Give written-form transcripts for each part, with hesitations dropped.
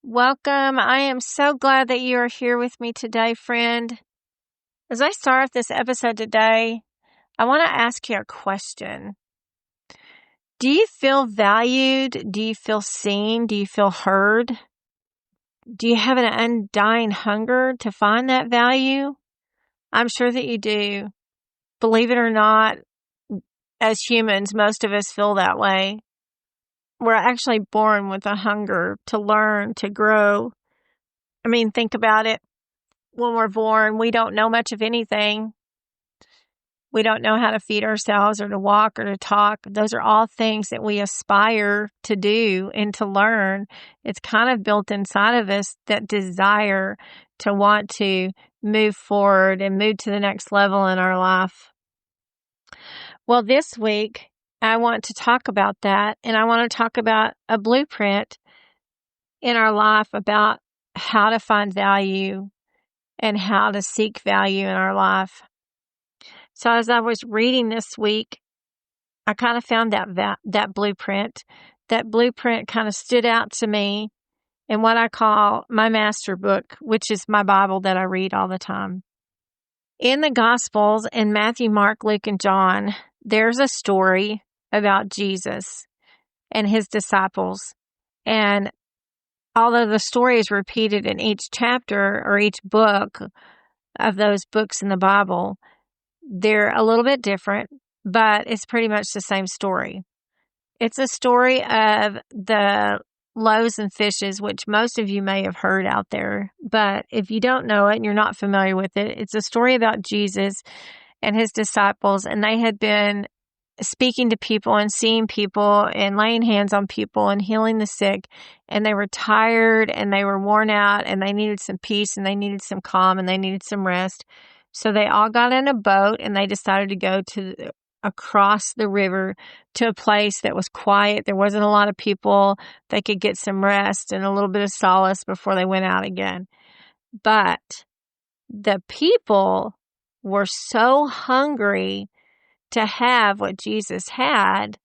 Welcome. I am so glad that you are here with me today, friend. As I start this episode today, I want to ask you a question. Do you feel valued? Do you feel seen? Do you feel heard? Do you have an undying hunger to find that value? I'm sure that you do. Believe it or not, as humans, most of us feel that way. We're actually born with a hunger to learn, to grow. Think about it. When we're born, we don't know much of anything. We don't know how to feed ourselves or to walk or to talk. Those are all things that we aspire to do and to learn. It's kind of built inside of us, that desire to want to move forward and move to the next level in our life. Well, this week, I want to talk about that, and I want to talk about a blueprint in our life about how to find value and how to seek value in our life. So as I was reading this week, I kind of found that blueprint. That blueprint kind of stood out to me in what I call my master book, which is my Bible that I read all the time. In the Gospels, in Matthew, Mark, Luke, and John, there's a story about Jesus and his disciples. And although the story is repeated in each chapter or each book of those books in the Bible, they're a little bit different, but it's pretty much the same story. It's a story of the loaves and fishes, which most of you may have heard out there. But if you don't know it and you're not familiar with it, it's a story about Jesus and his disciples, and they had been speaking to people and seeing people and laying hands on people and healing the sick, and they were tired and they were worn out and they needed some peace and they needed some calm and they needed some rest. So they all got in a boat and they decided to go across the river to a place that was quiet. There wasn't a lot of people. They could get some rest and a little bit of solace before they went out again. But the people were so hungry to have what Jesus had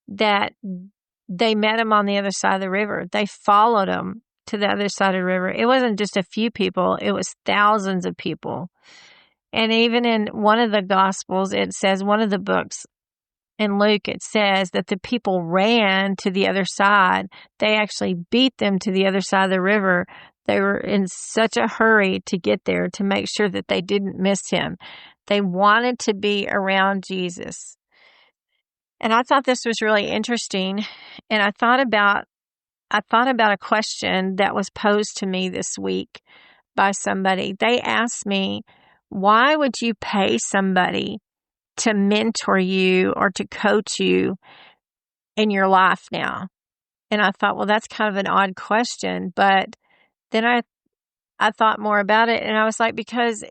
that they met him on the other side of the river. They followed him to the other side of the river. It wasn't just a few people. It was thousands of people. And even in one of the Gospels, it says, one of the books in Luke, it says that the people ran to the other side. They actually beat them to the other side of the river. They were in such a hurry to get there to make sure that they didn't miss him. They wanted to be around Jesus. And I thought this was really interesting. And I thought about a question that was posed to me this week by somebody. They asked me, why would you pay somebody to mentor you or to coach you in your life now? And I thought, well, that's kind of an odd question. But then I thought more about it, and I was like, because,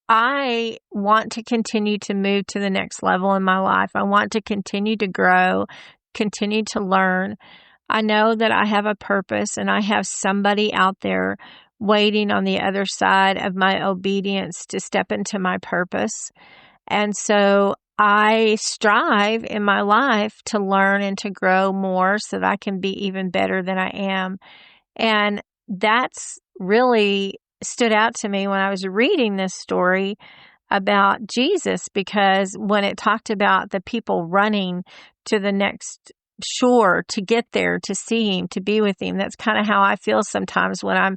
I want to continue to move to the next level in my life. I want to continue to grow, continue to learn. I know that I have a purpose and I have somebody out there waiting on the other side of my obedience to step into my purpose. And so I strive in my life to learn and to grow more so that I can be even better than I am. And that's really stood out to me when I was reading this story about Jesus, because when it talked about the people running to the next shore to get there, to see him, to be with him, that's kind of how I feel sometimes when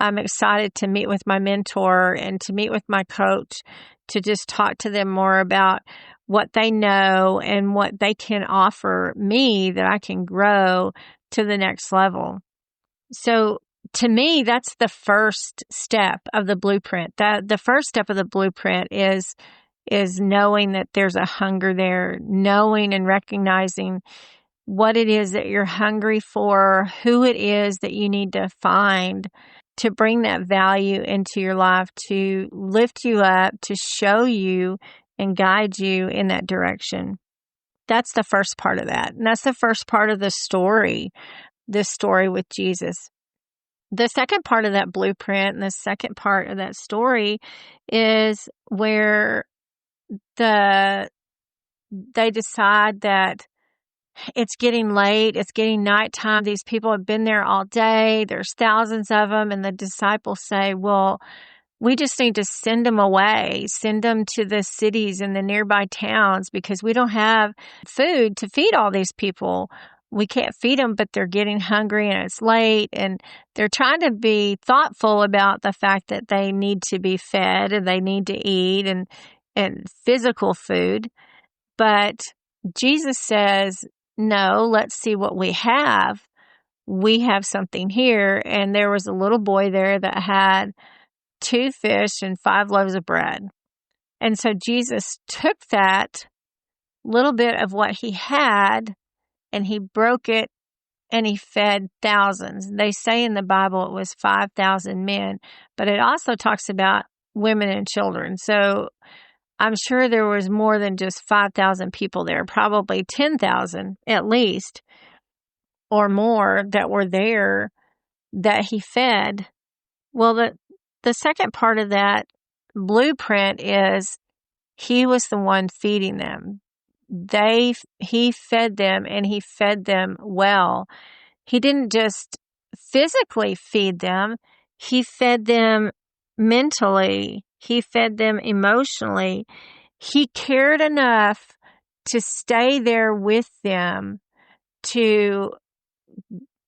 I'm excited to meet with my mentor and to meet with my coach, to just talk to them more about what they know and what they can offer me that I can grow to the next level. So to me, that's the first step of the blueprint. The first step of the blueprint is knowing that there's a hunger there, knowing and recognizing what it is that you're hungry for, who it is that you need to find to bring that value into your life, to lift you up, to show you and guide you in that direction. That's the first part of that. And that's the first part of the story, this story with Jesus. The second part of that blueprint and the second part of that story is where they decide that it's getting late. It's getting nighttime. These people have been there all day. There's thousands of them. And the disciples say, well, we just need to send them away, send them to the cities and the nearby towns because we don't have food to feed all these people. We can't feed them, but they're getting hungry and it's late. And they're trying to be thoughtful about the fact that they need to be fed and they need to eat and physical food. But Jesus says, no, let's see what we have. We have something here. And there was a little boy there that had 2 fish and 5 loaves of bread. And so Jesus took that little bit of what he had and he broke it and he fed thousands. They say in the Bible it was 5,000 men, but it also talks about women and children. So I'm sure there was more than just 5,000 people there, probably 10,000 at least or more that were there that he fed. Well, the second part of that blueprint is he was the one feeding them. He fed them and he fed them well. He didn't just physically feed them. He fed them mentally. He fed them emotionally. He cared enough to stay there with them to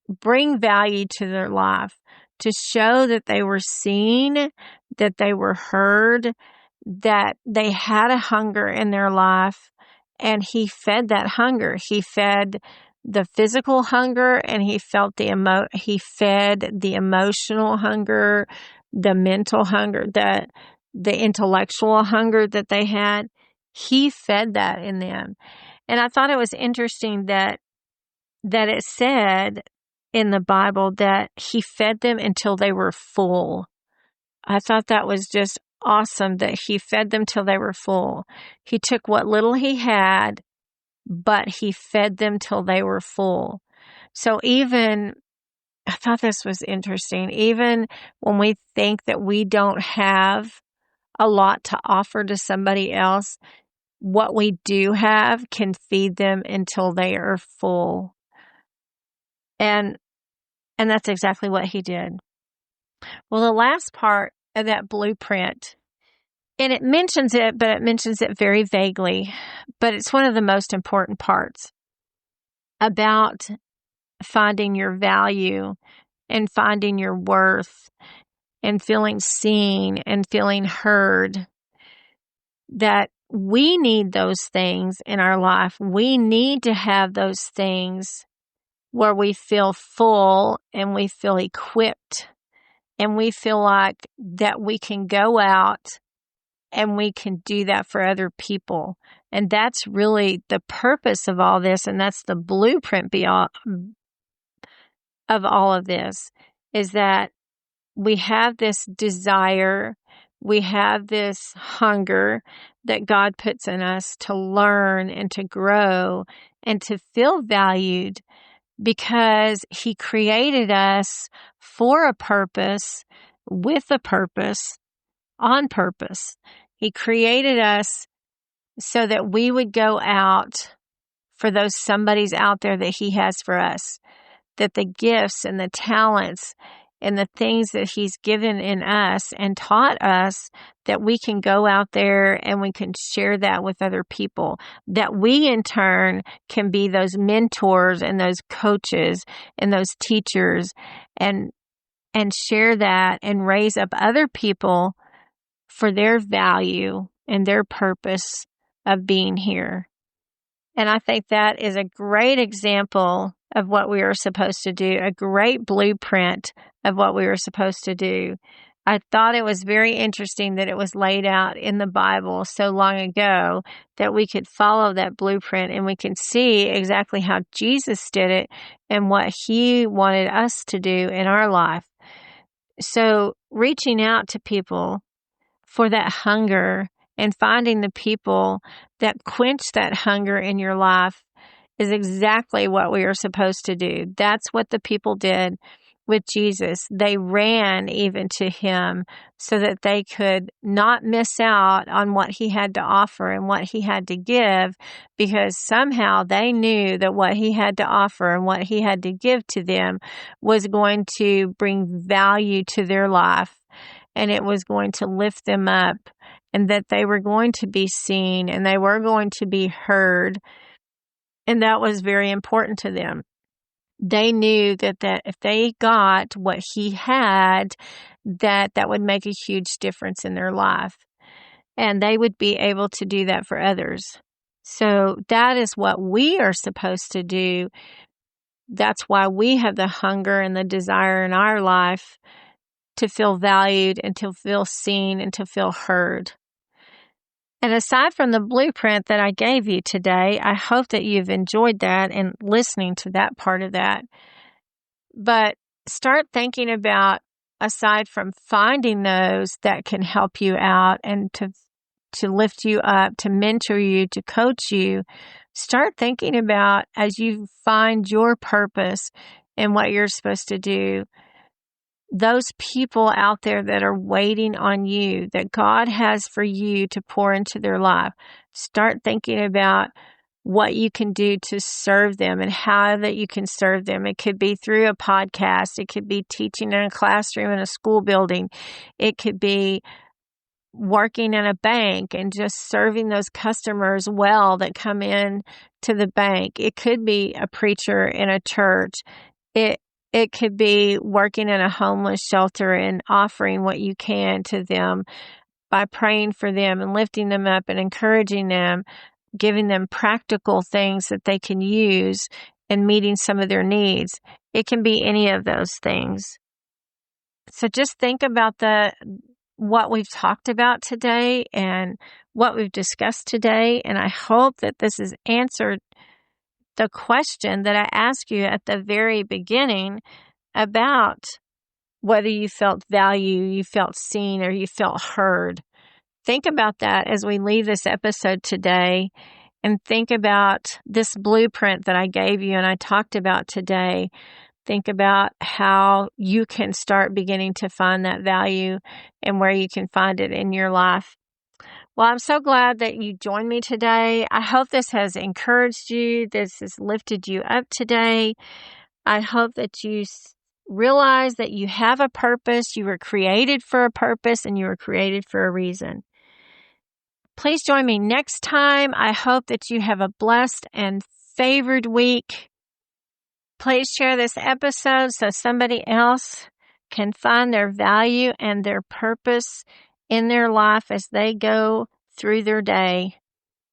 bring value to their life, to show that they were seen, that they were heard, that they had a hunger in their life, and he fed that hunger. He fed the physical hunger, and he fed the emotional hunger, the mental hunger, the intellectual hunger that they had. He fed that in them. And I thought it was interesting that it said in the Bible that he fed them until they were full. I thought that was just awesome that he fed them till they were full. He took what little he had, but he fed them till they were full. So I thought this was interesting. Even when we think that we don't have a lot to offer to somebody else, what we do have can feed them until they are full. And that's exactly what he did. Well, the last part of that blueprint, and it mentions it, but it mentions it very vaguely, but it's one of the most important parts about finding your value and finding your worth and feeling seen and feeling heard, that we need those things in our life. We need to have those things where we feel full and we feel equipped and we feel like that we can go out and we can do that for other people. And that's really the purpose of all this. And that's the blueprint of all of this, is that we have this desire, we have this hunger that God puts in us to learn and to grow and to feel valued, because he created us for a purpose, with a purpose, on purpose. He created us so that we would go out for those somebodies out there that he has for us, that the gifts and the talents and the things that he's given in us and taught us, that we can go out there and we can share that with other people, that we in turn can be those mentors and those coaches and those teachers and share that and raise up other people for their value and their purpose of being here. And I think that is a great example of what we are supposed to do, a great blueprint of what we were supposed to do. I thought it was very interesting that it was laid out in the Bible so long ago that we could follow that blueprint and we can see exactly how Jesus did it and what he wanted us to do in our life. So reaching out to people for that hunger and finding the people that quench that hunger in your life is exactly what we are supposed to do. That's what the people did. with Jesus. They ran even to him so that they could not miss out on what he had to offer and what he had to give, because somehow they knew that what he had to offer and what he had to give to them was going to bring value to their life, and it was going to lift them up, and that they were going to be seen and they were going to be heard. And that was very important to them. They knew that if they got what he had, that would make a huge difference in their life. And they would be able to do that for others. So that is what we are supposed to do. That's why we have the hunger and the desire in our life to feel valued and to feel seen and to feel heard. And aside from the blueprint that I gave you today, I hope that you've enjoyed that and listening to that part of that. But start thinking about, aside from finding those that can help you out and to lift you up, to mentor you, to coach you, start thinking about, as you find your purpose and what you're supposed to do, those people out there that are waiting on you, that God has for you to pour into their life. Start thinking about what you can do to serve them and how that you can serve them. It could be through a podcast. It could be teaching in a classroom in a school building. It could be working in a bank and just serving those customers well that come in to the bank. It could be a preacher in a church. It could be working in a homeless shelter and offering what you can to them by praying for them and lifting them up and encouraging them, giving them practical things that they can use and meeting some of their needs. It can be any of those things. So just think about what we've talked about today and what we've discussed today, and I hope that this has answered the question that I asked you at the very beginning about whether you felt value, you felt seen, or you felt heard. Think about that as we leave this episode today, and think about this blueprint that I gave you and I talked about today. Think about how you can start beginning to find that value and where you can find it in your life. Well, I'm so glad that you joined me today. I hope this has encouraged you. This has lifted you up today. I hope that you realize that you have a purpose. You were created for a purpose and you were created for a reason. Please join me next time. I hope that you have a blessed and favored week. Please share this episode so somebody else can find their value and their purpose in their life as they go through their day.